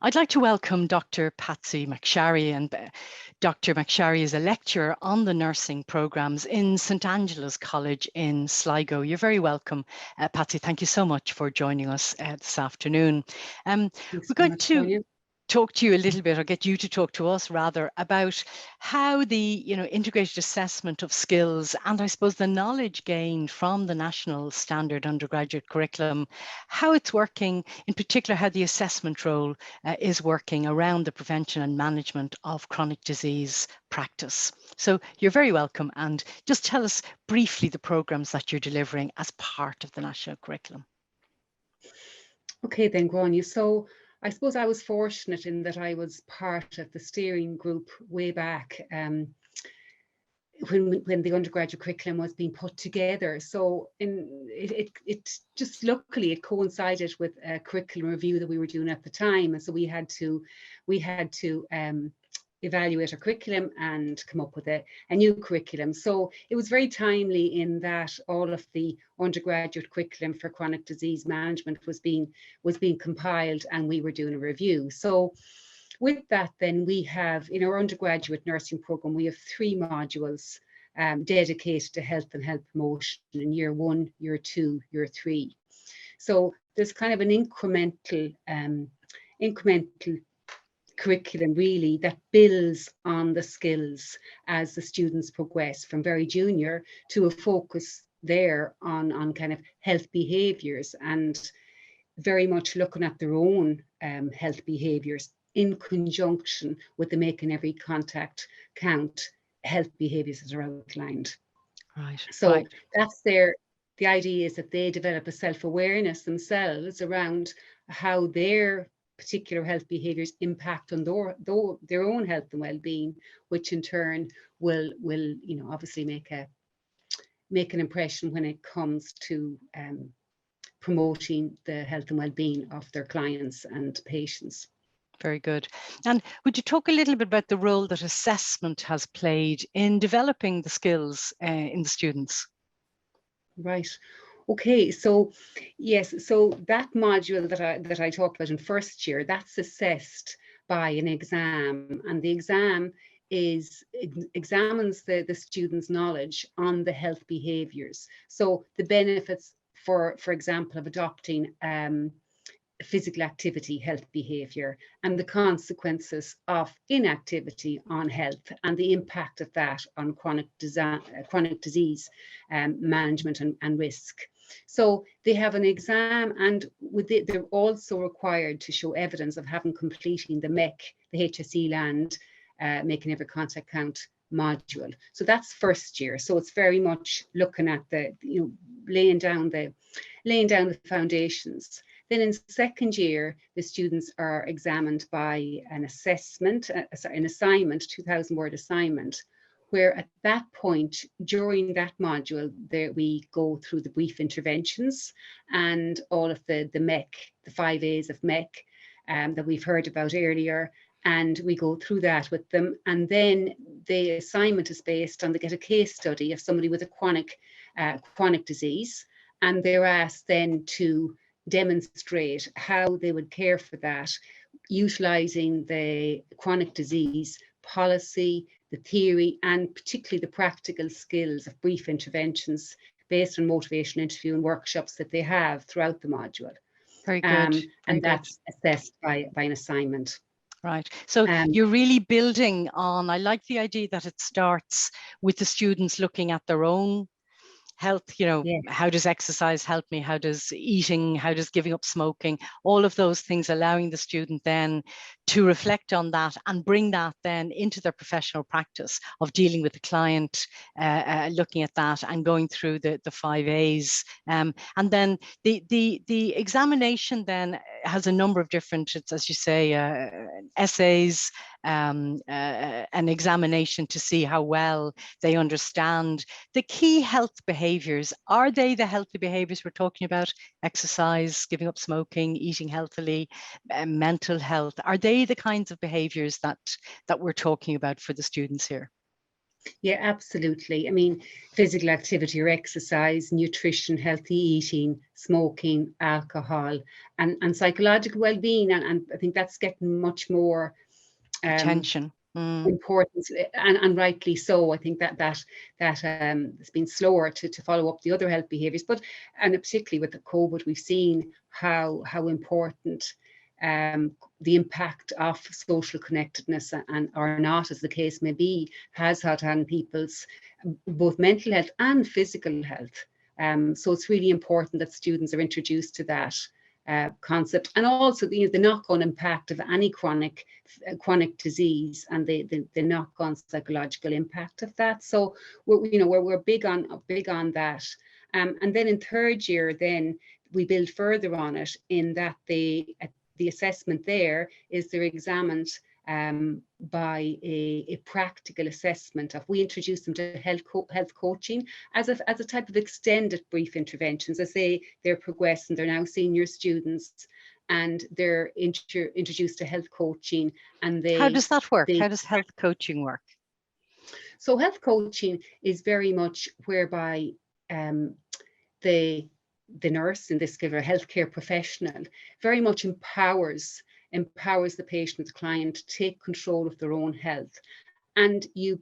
I'd like to welcome Dr. Patsy McSharry. And Dr. McSharry is a lecturer on the nursing programmes in St Angela's College in Sligo. You're very welcome, Patsy. Thank you so much for joining us this afternoon. We're going to talk to you a little bit, or get you to talk to us rather, about how the integrated assessment of skills and I suppose the knowledge gained from the National Standard Undergraduate Curriculum, how it's working, in particular how the assessment role is working around the prevention and management of chronic disease practice. So you're very welcome, and just tell us briefly the programmes that you're delivering as part of the National Curriculum. Okay then, Gráinne. So I suppose I was fortunate in that I was part of the steering group way back when the undergraduate curriculum was being put together. So it just luckily it coincided with a curriculum review that we were doing at the time, and so we had to evaluate our curriculum and come up with a new curriculum. So it was very timely in that all of the undergraduate curriculum for chronic disease management was being compiled, and we were doing a review. So with that, then we have in our undergraduate nursing program, we have 3 modules dedicated to health and health promotion in year 1, year 2, year 3. So there's kind of an incremental curriculum really that builds on the skills as the students progress from very junior to a focus there on kind of health behaviours, and very much looking at their own health behaviours in conjunction with the making every contact count health behaviours that are outlined. Right. So that's the idea is that they develop a self-awareness themselves around how their particular health behaviours impact on their own health and well-being, which in turn will obviously make an impression when it comes to promoting the health and well-being of their clients and patients. Very good. And would you talk a little bit about the role that assessment has played in developing the skills in the students? Right. Okay, so yes, so that module that I talked about in first year, that's assessed by an exam, and the exam examines the student's knowledge on the health behaviours. So the benefits, for example, of adopting physical activity health behaviour, and the consequences of inactivity on health, and the impact of that on chronic disease management and risk. So they have an exam, and they're also required to show evidence of having completing the MEC, the HSE land, making every contact count module. So that's first year. So it's very much looking at the laying down the foundations. Then in second year, the students are examined by an assessment, an assignment, 2,000-word assignment, where at that point, during that module, we go through the brief interventions and all of the MEC, the 5 A's of MEC that we've heard about earlier, and we go through that with them. And then the assignment is based on, they get a case study of somebody with a chronic disease, and they're asked then to demonstrate how they would care for that, utilising the chronic disease policy, the theory, and particularly the practical skills of brief interventions based on motivational interview and workshops that they have throughout the module. Very good. And that's assessed by an assignment. Right. So you're really building on, I like the idea that it starts with the students looking at their own health, how does exercise help me? How does eating, how does giving up smoking, all of those things, allowing the student then to reflect on that and bring that then into their professional practice of dealing with the client, looking at that and going through the 5 A's. And then the examination then has a number of different, as you say, essays, an examination to see how well they understand the key health behaviours. Are they the healthy behaviours we're talking about? Exercise, giving up smoking, eating healthily, mental health. Are they the kinds of behaviours that we're talking about for the students here? Yeah, absolutely. I mean, physical activity or exercise, nutrition, healthy eating, smoking, alcohol, and psychological well-being. And I think that's getting much more Attention. importance, and rightly so. I think that it's been slower to follow up the other health behaviours, but and particularly with the COVID, we've seen how important the impact of social connectedness and or not, as the case may be, has had on people's both mental health and physical health. So it's really important that students are introduced to that concept, and also the knock-on impact of any chronic disease and the knock-on psychological impact of that. So we're big on that. And then in third year, then we build further on it in that the assessment there is they're examined by a practical assessment of, we introduce them to health coaching as a type of extended brief interventions as they're progressing. They're now senior students and they're introduced to health coaching. And how does that work? How does health coaching work? So health coaching is very much whereby the nurse, in this case a healthcare professional, very much empowers the patient, the client, to take control of their own health, and you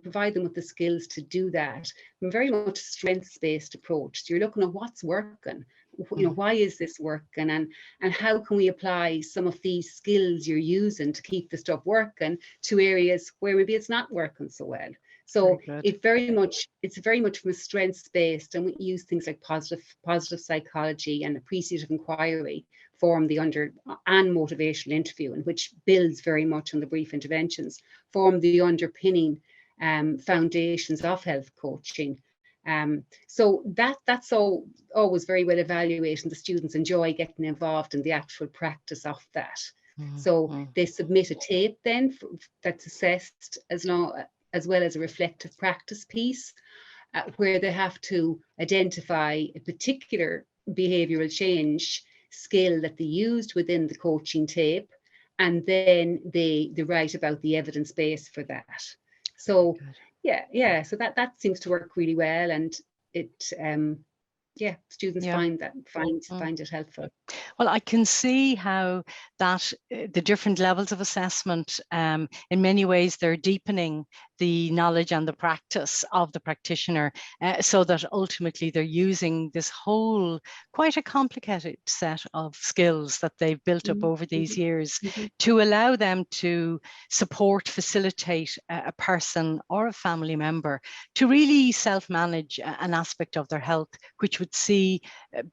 provide them with the skills to do that. Very much strengths-based approach. So you're looking at what's working, why is this working, and how can we apply some of these skills you're using to keep the stuff working to areas where maybe it's not working so well. So it's very much from a strengths-based, and we use things like positive psychology and appreciative inquiry form the and motivational interviewing, which builds very much on the brief interventions, form the underpinning foundations of health coaching. So that's always very well evaluated, and the students enjoy getting involved in the actual practice of that. So they submit a tape then that's assessed as well as a reflective practice piece, where they have to identify a particular behavioural change skill that they used within the coaching tape, and then they write about the evidence base for that. So so that seems to work really well, and it students find it helpful. Well, I can see how that the different levels of assessment, in many ways, they're deepening the knowledge and the practice of the practitioner, so that ultimately they're using this whole quite a complicated set of skills that they've built up over these years to allow them to facilitate a person or a family member to really self-manage an aspect of their health, which would see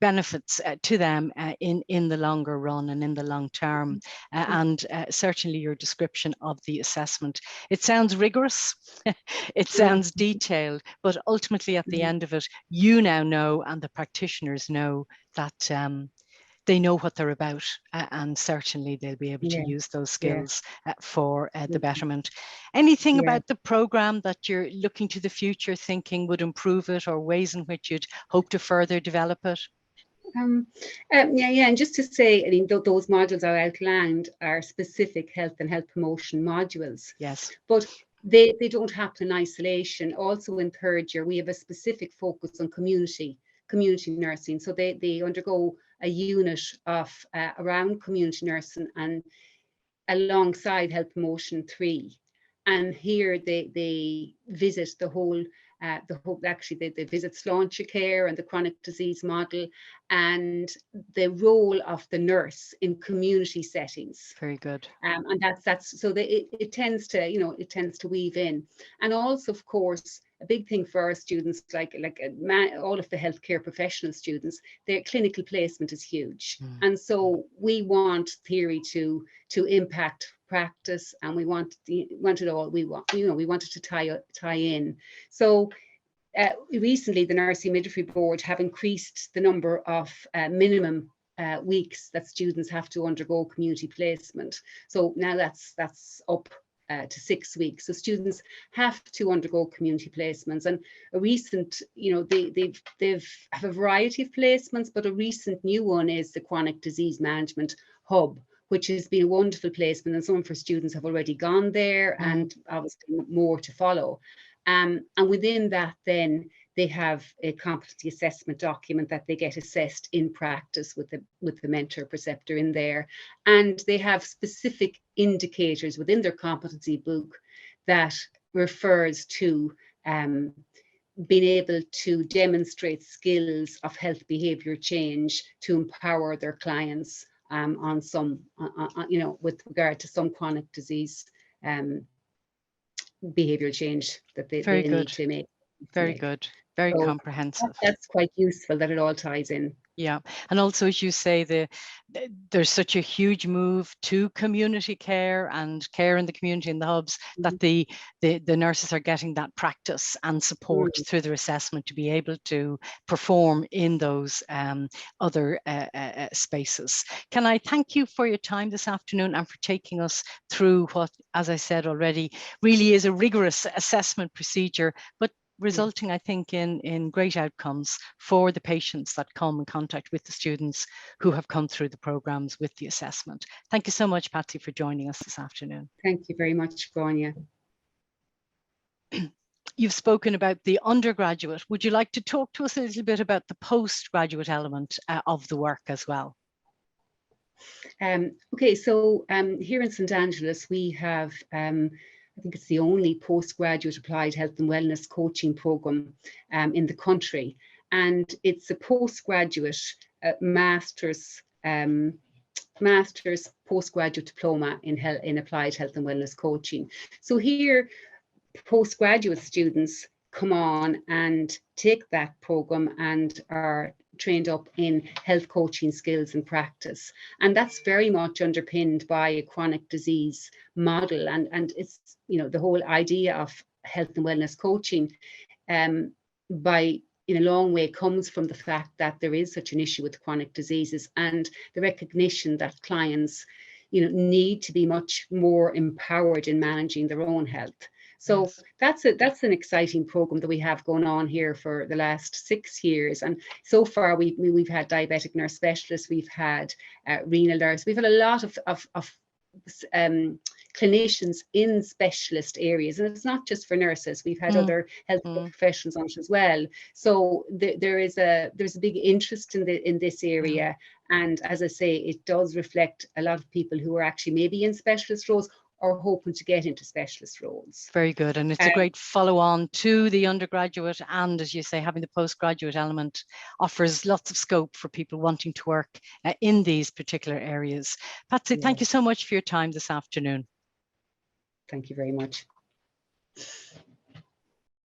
benefits to them in the longer run and in the long term. And certainly your description of the assessment, it sounds rigorous, it sounds detailed, but ultimately at the end of it, you now know, and the practitioners know, that they know what they're about, and certainly they'll be able to use those skills for the betterment. Anything about the programme that you're looking to the future thinking would improve it, or ways in which you'd hope to further develop it? And just to say, I mean, those modules I outlined are specific health and health promotion modules. Yes. But they don't happen in isolation. Also in third year, we have a specific focus on community nursing. So they undergo a unit of around community nursing and alongside health promotion 3. And here they visit the whole they visit Sláinte Care and the chronic disease model and the role of the nurse in community settings. Very good. And that's so that it tends to weave in. And also, of course, a big thing for our students, like all of the healthcare professional students, their clinical placement is huge. And so we want theory to impact practice, and we want it all. We wanted to tie in. So recently, the Nursing Midwifery Board have increased the number of minimum weeks that students have to undergo community placement. So now that's up to 6 weeks. So students have to undergo community placements, and a recent, they've have a variety of placements, but a recent new one is the Chronic Disease Management Hub, which has been a wonderful placement, and some of our students have already gone there, and obviously more to follow. And within that, then they have a competency assessment document that they get assessed in practice with the mentor preceptor in there, and they have specific indicators within their competency book that refers to being able to demonstrate skills of health behavior change to empower their clients on some, you know, with regard to some chronic disease behavioral change that they need to make. Very good. Very comprehensive. That's quite useful that it all ties in. Yeah, and also, as you say, there's such a huge move to community care and care in the community in the hubs, that the nurses are getting that practice and support through their assessment to be able to perform in those other spaces. Can I thank you for your time this afternoon and for taking us through what, as I said already, really is a rigorous assessment procedure, but resulting, I think, in great outcomes for the patients that come in contact with the students who have come through the programs with the assessment. Thank you so much, Patsy, for joining us this afternoon. Thank you very much, Grania. You've spoken about the undergraduate. Would you like to talk to us a little bit about the postgraduate element of the work as well? Okay, so here in St. Angela's, we have I think it's the only postgraduate applied health and wellness coaching program in the country. And it's a postgraduate master's postgraduate diploma in applied health and wellness coaching. So here, postgraduate students come on and take that program and are trained up in health coaching skills and practice. And that's very much underpinned by a chronic disease model. And it's, you know, the whole idea of health and wellness coaching in a long way comes from the fact that there is such an issue with chronic diseases, and the recognition that clients, you know, need to be much more empowered in managing their own health. So that's an exciting program that we have going on here for the last 6 years. And so far we've had diabetic nurse specialists, we've had renal nurse, we've had a lot of clinicians in specialist areas, and it's not just for nurses. We've had other healthcare professionals on it as well. So there's a big interest in this area, and as I say, it does reflect a lot of people who are actually maybe in specialist roles or hoping to get into specialist roles. Very good. And it's a great follow-on to the undergraduate, and as you say, having the postgraduate element offers lots of scope for people wanting to work in these particular areas. Patsy, thank you so much for your time this afternoon. Thank you very much.